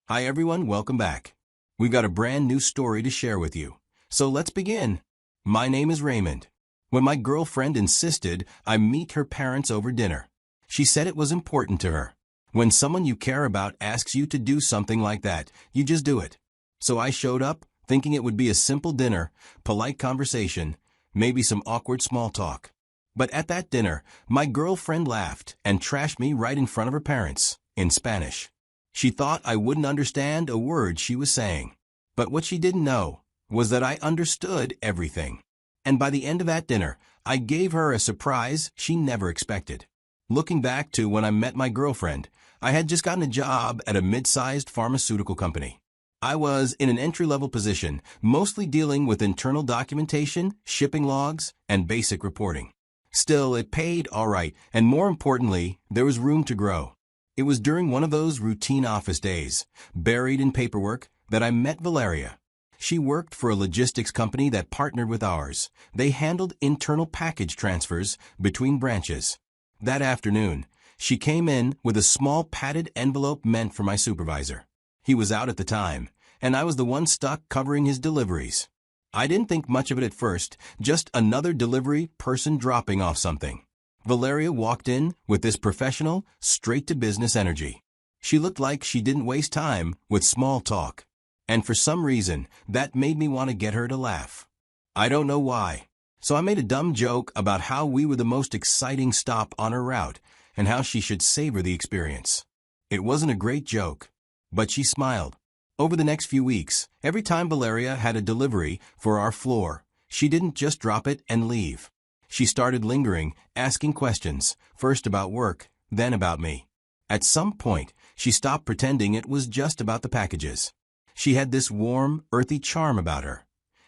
Hi everyone, welcome back. We've got a brand new story to share with you. So let's begin. My name is Raymond. When my girlfriend insisted I meet her parents over dinner, she said it was important to her. When someone you care about asks you to do something like that, you just do it. So I showed up, thinking it would be a simple dinner, polite conversation, maybe some awkward small talk. But at that dinner, my girlfriend laughed and trashed me right in front of her parents, in Spanish. She thought I wouldn't understand a word she was saying. But what she didn't know was that I understood everything. And by the end of that dinner, I gave her a surprise she never expected. Looking back to when I met my girlfriend, I had just gotten a job at a mid-sized pharmaceutical company. I was in an entry-level position, mostly dealing with internal documentation, shipping logs, and basic reporting. Still, it paid all right, and more importantly, there was room to grow. It was during one of those routine office days, buried in paperwork, that I met Valeria. She worked for a logistics company that partnered with ours. They handled internal package transfers between branches. That afternoon, she came in with a small padded envelope meant for my supervisor. He was out at the time, and I was the one stuck covering his deliveries. I didn't think much of it at first, just another delivery person dropping off something. Valeria walked in with this professional, straight-to-business energy. She looked like she didn't waste time with small talk. And for some reason, that made me want to get her to laugh. I don't know why. So I made a dumb joke about how we were the most exciting stop on her route and how she should savor the experience. It wasn't a great joke, but she smiled. Over the next few weeks, every time Valeria had a delivery for our floor, she didn't just drop it and leave. She started lingering, asking questions, first about work, then about me. At some point, she stopped pretending it was just about the packages. She had this warm, earthy charm about her.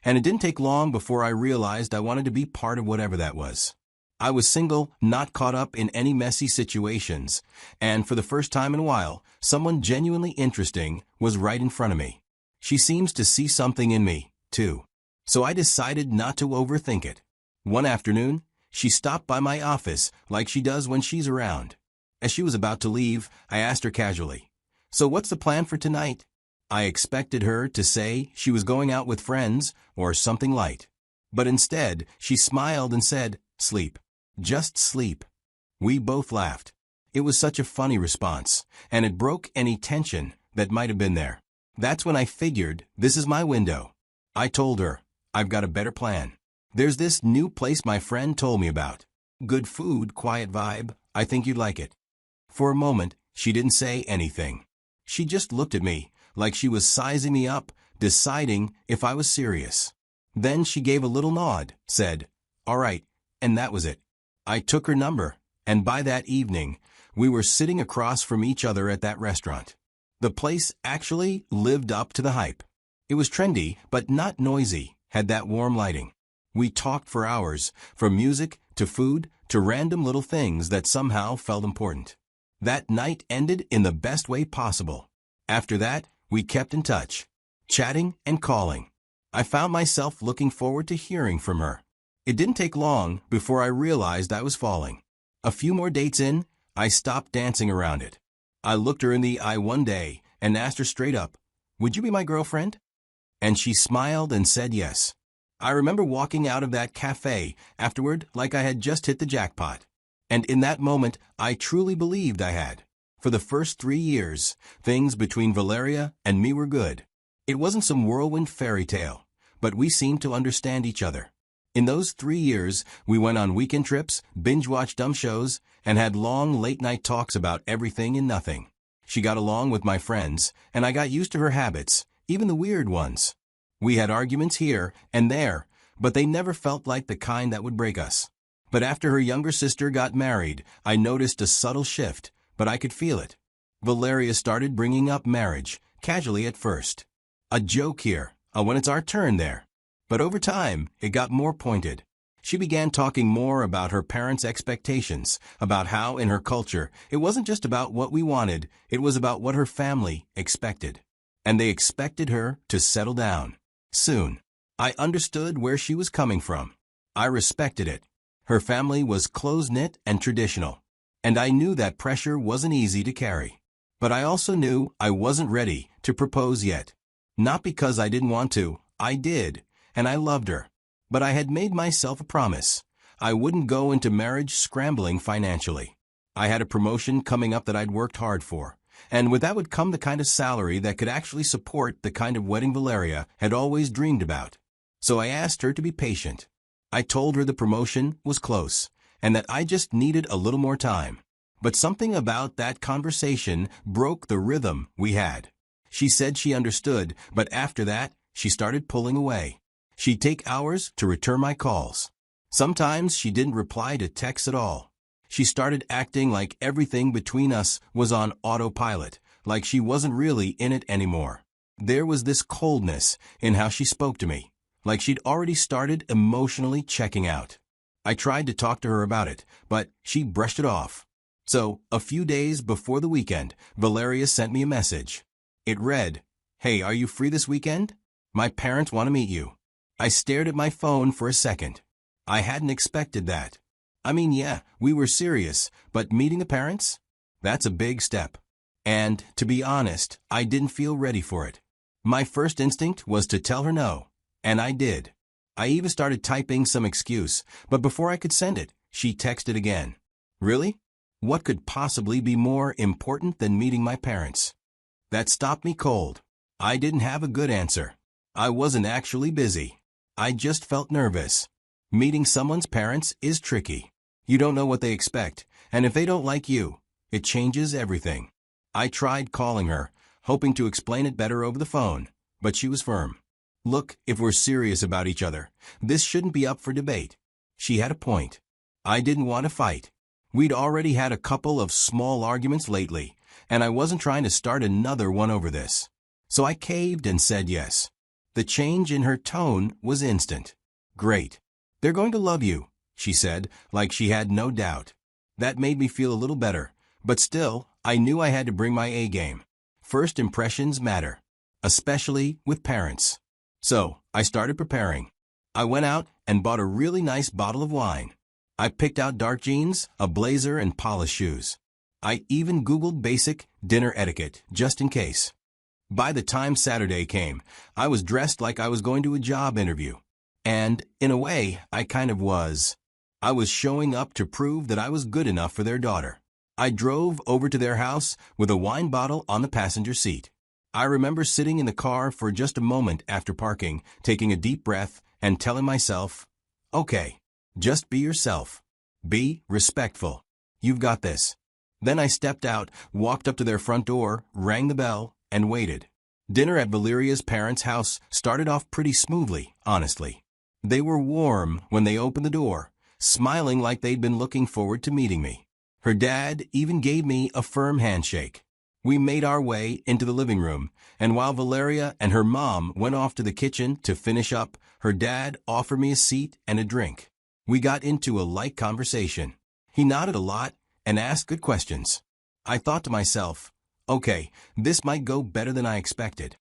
And it didn't take long before I realized I wanted to be part of whatever that was. I was single, not caught up in any messy situations, and for the first time in a while, someone genuinely interesting was right in front of me. She seems to see something in me, too. So I decided not to overthink it. One afternoon, she stopped by my office like she does when she's around. As she was about to leave, I asked her casually, "So what's the plan for tonight?" I expected her to say she was going out with friends or something light. But instead, she smiled and said, "Sleep. Just sleep." We both laughed. It was such a funny response, and it broke any tension that might have been there. That's when I figured, this is my window. I told her, "I've got a better plan. There's this new place my friend told me about. Good food, quiet vibe. I think you'd like it." For a moment, she didn't say anything. She just looked at me, like she was sizing me up, deciding if I was serious. Then she gave a little nod, said, "All right," and that was it. I took her number, and by that evening, we were sitting across from each other at that restaurant. The place actually lived up to the hype. It was trendy, but not noisy, had that warm lighting. We talked for hours, from music to food to random little things that somehow felt important. That night ended in the best way possible. After that, we kept in touch, chatting and calling. I found myself looking forward to hearing from her. It didn't take long before I realized I was falling. A few more dates in, I stopped dancing around it. I looked her in the eye one day and asked her straight up, "Would you be my girlfriend?" And she smiled and said yes. I remember walking out of that cafe afterward like I had just hit the jackpot. And in that moment, I truly believed I had. For the first 3 years, things between Valeria and me were good. It wasn't some whirlwind fairy tale, but we seemed to understand each other. In those 3 years, we went on weekend trips, binge-watched dumb shows, and had long late-night talks about everything and nothing. She got along with my friends, and I got used to her habits, even the weird ones. We had arguments here and there, but they never felt like the kind that would break us. But after her younger sister got married, I noticed a subtle shift, but I could feel it. Valeria started bringing up marriage, casually at first. A joke here, when it's our turn there. But over time, it got more pointed. She began talking more about her parents' expectations, about how, in her culture, it wasn't just about what we wanted, it was about what her family expected. And they expected her to settle down. Soon, I understood where she was coming from. I respected it. Her family was close-knit and traditional, and I knew that pressure wasn't easy to carry. But I also knew I wasn't ready to propose yet. Not because I didn't want to, I did, and I loved her. But I had made myself a promise. I wouldn't go into marriage scrambling financially. I had a promotion coming up that I'd worked hard for, and with that would come the kind of salary that could actually support the kind of wedding Valeria had always dreamed about. So I asked her to be patient. I told her the promotion was close, and that I just needed a little more time. But something about that conversation broke the rhythm we had. She said she understood, but after that, she started pulling away. She'd take hours to return my calls. Sometimes she didn't reply to texts at all. She started acting like everything between us was on autopilot, like she wasn't really in it anymore. There was this coldness in how she spoke to me, like she'd already started emotionally checking out. I tried to talk to her about it, but she brushed it off. So, a few days before the weekend, Valeria sent me a message. It read, "Hey, are you free this weekend? My parents want to meet you." I stared at my phone for a second. I hadn't expected that. I mean, yeah, we were serious, but meeting the parents? That's a big step. And, to be honest, I didn't feel ready for it. My first instinct was to tell her no, and I did. I even started typing some excuse, but before I could send it, she texted again. Really? What could possibly be more important than meeting my parents? That stopped me cold. I didn't have a good answer. I wasn't actually busy. I just felt nervous. Meeting someone's parents is tricky. You don't know what they expect, and if they don't like you, it changes everything. I tried calling her, hoping to explain it better over the phone, but she was firm. Look, if we're serious about each other, this shouldn't be up for debate. She had a point. I didn't want to fight. We'd already had a couple of small arguments lately, and I wasn't trying to start another one over this. So I caved and said yes. The change in her tone was instant. Great. They're going to love you, she said, like she had no doubt. That made me feel a little better, but still, I knew I had to bring my A game. First impressions matter, especially with parents. So, I started preparing. I went out and bought a really nice bottle of wine. I picked out dark jeans, a blazer, and polished shoes. I even Googled basic dinner etiquette, just in case. By the time Saturday came, I was dressed like I was going to a job interview. And, in a way, I kind of was. I was showing up to prove that I was good enough for their daughter. I drove over to their house with a wine bottle on the passenger seat. I remember sitting in the car for just a moment after parking, taking a deep breath, and telling myself, okay, just be yourself. Be respectful. You've got this. Then I stepped out, walked up to their front door, rang the bell, and waited. Dinner at Valeria's parents' house started off pretty smoothly, honestly. They were warm when they opened the door, smiling like they'd been looking forward to meeting me. Her dad even gave me a firm handshake. We made our way into the living room, and while Valeria and her mom went off to the kitchen to finish up, her dad offered me a seat and a drink. We got into a light conversation. He nodded a lot and asked good questions. I thought to myself, okay, this might go better than I expected.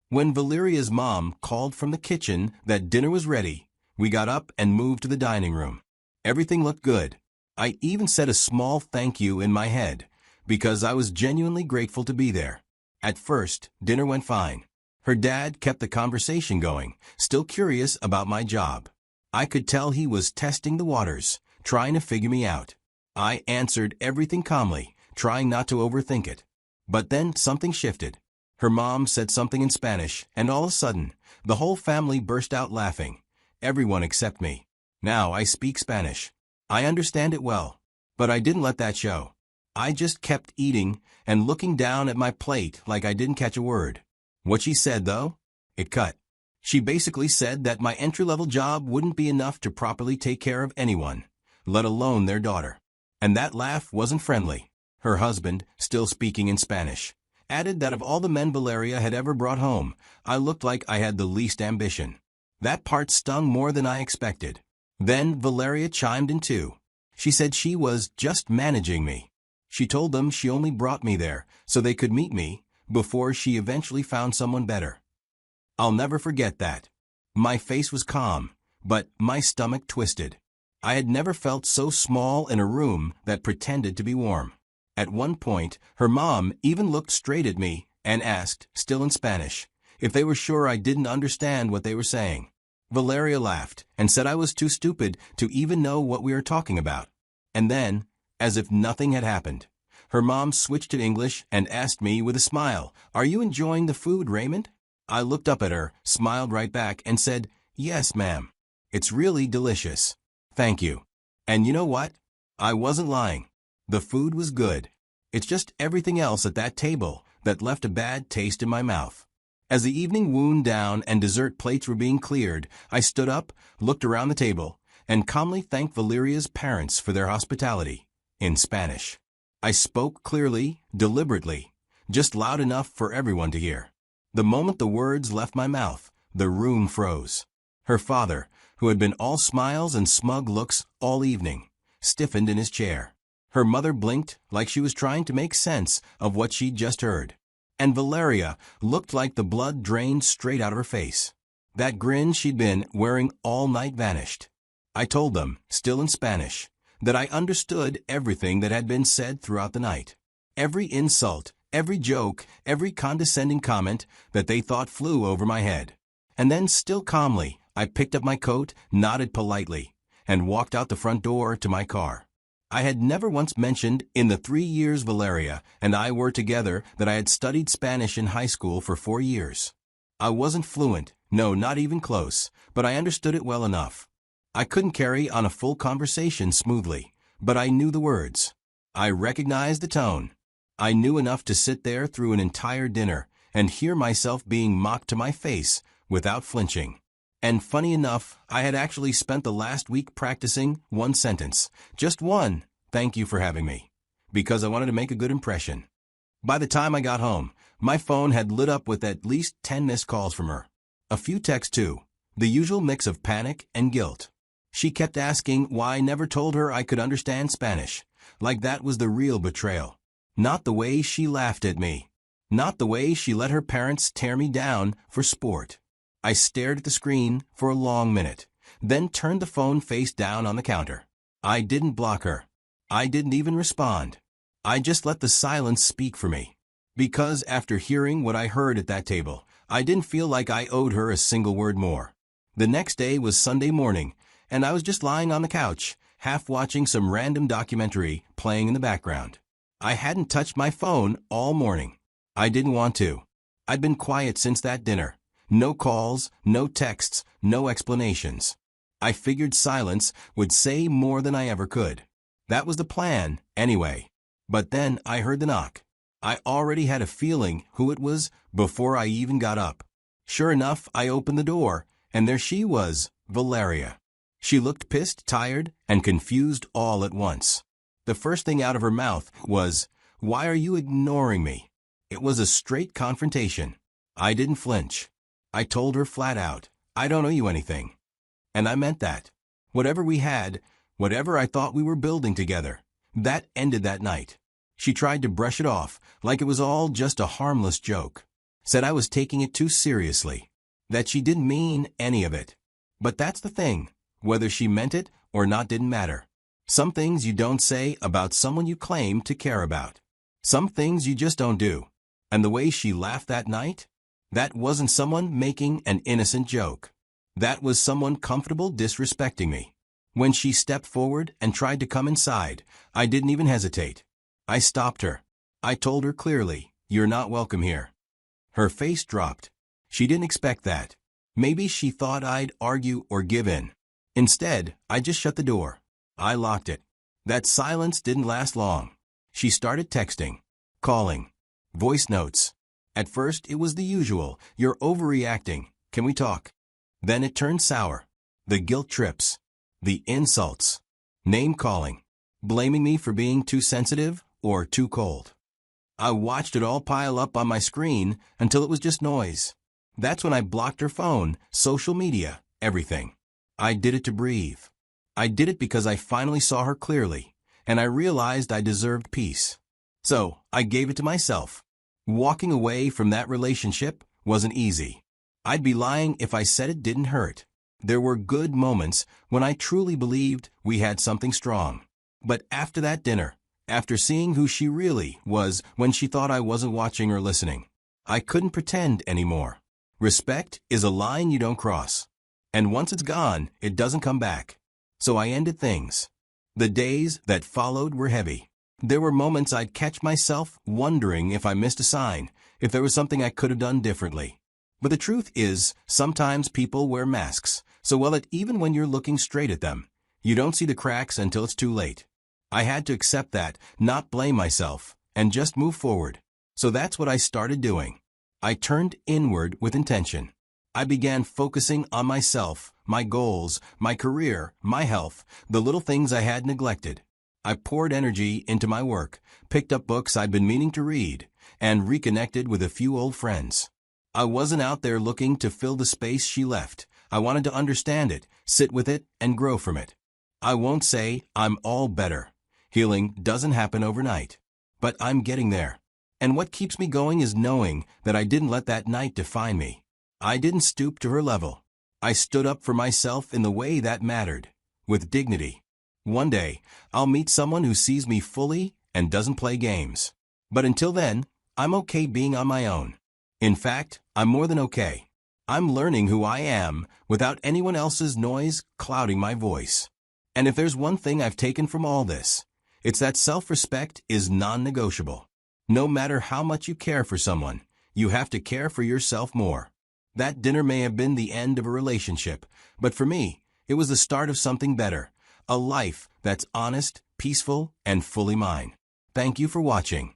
When Valeria's mom called from the kitchen that dinner was ready, we got up and moved to the dining room. Everything looked good. I even said a small thank you in my head, because I was genuinely grateful to be there. At first, dinner went fine. Her dad kept the conversation going, still curious about my job. I could tell he was testing the waters, trying to figure me out. I answered everything calmly, trying not to overthink it. But then something shifted. Her mom said something in Spanish, and all of a sudden, the whole family burst out laughing. Everyone except me. Now I speak Spanish. I understand it well, but I didn't let that show. I just kept eating and looking down at my plate like I didn't catch a word. What she said, though, it cut. She basically said that my entry-level job wouldn't be enough to properly take care of anyone, let alone their daughter. And that laugh wasn't friendly. Her husband, still speaking in Spanish, added that of all the men Valeria had ever brought home, I looked like I had the least ambition. That part stung more than I expected. Then Valeria chimed in too. She said she was just managing me. She told them she only brought me there so they could meet me before she eventually found someone better. I'll never forget that. My face was calm, but my stomach twisted. I had never felt so small in a room that pretended to be warm. At one point, her mom even looked straight at me and asked, still in Spanish, if they were sure I didn't understand what they were saying. Valeria laughed and said I was too stupid to even know what we were talking about. And then, as if nothing had happened, her mom switched to English and asked me with a smile, "Are you enjoying the food, Raymond?" I looked up at her, smiled right back, and said, "Yes, ma'am. It's really delicious. Thank you." And you know what? I wasn't lying. The food was good. It's just everything else at that table that left a bad taste in my mouth. As the evening wound down and dessert plates were being cleared, I stood up, looked around the table, and calmly thanked Valeria's parents for their hospitality, in Spanish. I spoke clearly, deliberately, just loud enough for everyone to hear. The moment the words left my mouth, the room froze. Her father, who had been all smiles and smug looks all evening, stiffened in his chair. Her mother blinked like she was trying to make sense of what she'd just heard. And Valeria looked like the blood drained straight out of her face. That grin she'd been wearing all night vanished. I told them, still in Spanish, that I understood everything that had been said throughout the night. Every insult, every joke, every condescending comment that they thought flew over my head. And then, still calmly, I picked up my coat, nodded politely, and walked out the front door to my car. I had never once mentioned in the 3 years Valeria and I were together that I had studied Spanish in high school for 4 years. I wasn't fluent, no, not even close, but I understood it well enough. I couldn't carry on a full conversation smoothly, but I knew the words. I recognized the tone. I knew enough to sit there through an entire dinner and hear myself being mocked to my face without flinching. And funny enough, I had actually spent the last week practicing one sentence, just one, "Thank you for having me," because I wanted to make a good impression. By the time I got home, my phone had lit up with at least 10 missed calls from her. A few texts too, the usual mix of panic and guilt. She kept asking why I never told her I could understand Spanish, like that was the real betrayal. Not the way she laughed at me. Not the way she let her parents tear me down for sport. I stared at the screen for a long minute, then turned the phone face down on the counter. I didn't block her. I didn't even respond. I just let the silence speak for me. Because after hearing what I heard at that table, I didn't feel like I owed her a single word more. The next day was Sunday morning, and I was just lying on the couch, half watching some random documentary playing in the background. I hadn't touched my phone all morning. I didn't want to. I'd been quiet since that dinner. No calls, no texts, no explanations. I figured silence would say more than I ever could. That was the plan, anyway. But then I heard the knock. I already had a feeling who it was before I even got up. Sure enough, I opened the door, and there she was, Valeria. She looked pissed, tired, and confused all at once. The first thing out of her mouth was, "Why are you ignoring me?" It was a straight confrontation. I didn't flinch. I told her flat out, "I don't owe you anything." And I meant that. Whatever we had, whatever I thought we were building together, that ended that night. She tried to brush it off, like it was all just a harmless joke. Said I was taking it too seriously. That she didn't mean any of it. But that's the thing. Whether she meant it or not didn't matter. Some things you don't say about someone you claim to care about. Some things you just don't do. And the way she laughed that night? That wasn't someone making an innocent joke. That was someone comfortable disrespecting me. When she stepped forward and tried to come inside, I didn't even hesitate. I stopped her. I told her clearly, "You're not welcome here." Her face dropped. She didn't expect that. Maybe she thought I'd argue or give in. Instead, I just shut the door. I locked it. That silence didn't last long. She started texting, calling, voice notes. At first, it was the usual, "You're overreacting. Can we talk?" Then it turned sour. The guilt trips. The insults. Name-calling. Blaming me for being too sensitive or too cold. I watched it all pile up on my screen until it was just noise. That's when I blocked her phone, social media, everything. I did it to breathe. I did it because I finally saw her clearly, and I realized I deserved peace. So, I gave it to myself. Walking away from that relationship wasn't easy. I'd be lying if I said it didn't hurt. There were good moments when I truly believed we had something strong. But after that dinner, After seeing who she really was when she thought I wasn't watching or listening, I couldn't pretend anymore. Respect is a line you don't cross. And once it's gone, it doesn't come back. So I ended things. The days that followed were heavy. There were moments I'd catch myself wondering if I missed a sign, if there was something I could have done differently. But the truth is, sometimes people wear masks, so well that even when you're looking straight at them, you don't see the cracks until it's too late. I had to accept that, not blame myself, and just move forward. So that's what I started doing. I turned inward with intention. I began focusing on myself, my goals, my career, my health, the little things I had neglected. I poured energy into my work, picked up books I'd been meaning to read, and reconnected with a few old friends. I wasn't out there looking to fill the space she left. I wanted to understand it, sit with it, and grow from it. I won't say I'm all better. Healing doesn't happen overnight. But I'm getting there. And what keeps me going is knowing that I didn't let that night define me. I didn't stoop to her level. I stood up for myself in the way that mattered, with dignity. One day, I'll meet someone who sees me fully and doesn't play games. But until then, I'm okay being on my own. In fact, I'm more than okay. I'm learning who I am without anyone else's noise clouding my voice. And if there's one thing I've taken from all this, it's that self-respect is non-negotiable. No matter how much you care for someone, you have to care for yourself more. That dinner may have been the end of a relationship, but for me, it was the start of something better. A life that's honest, peaceful, and fully mine. Thank you for watching.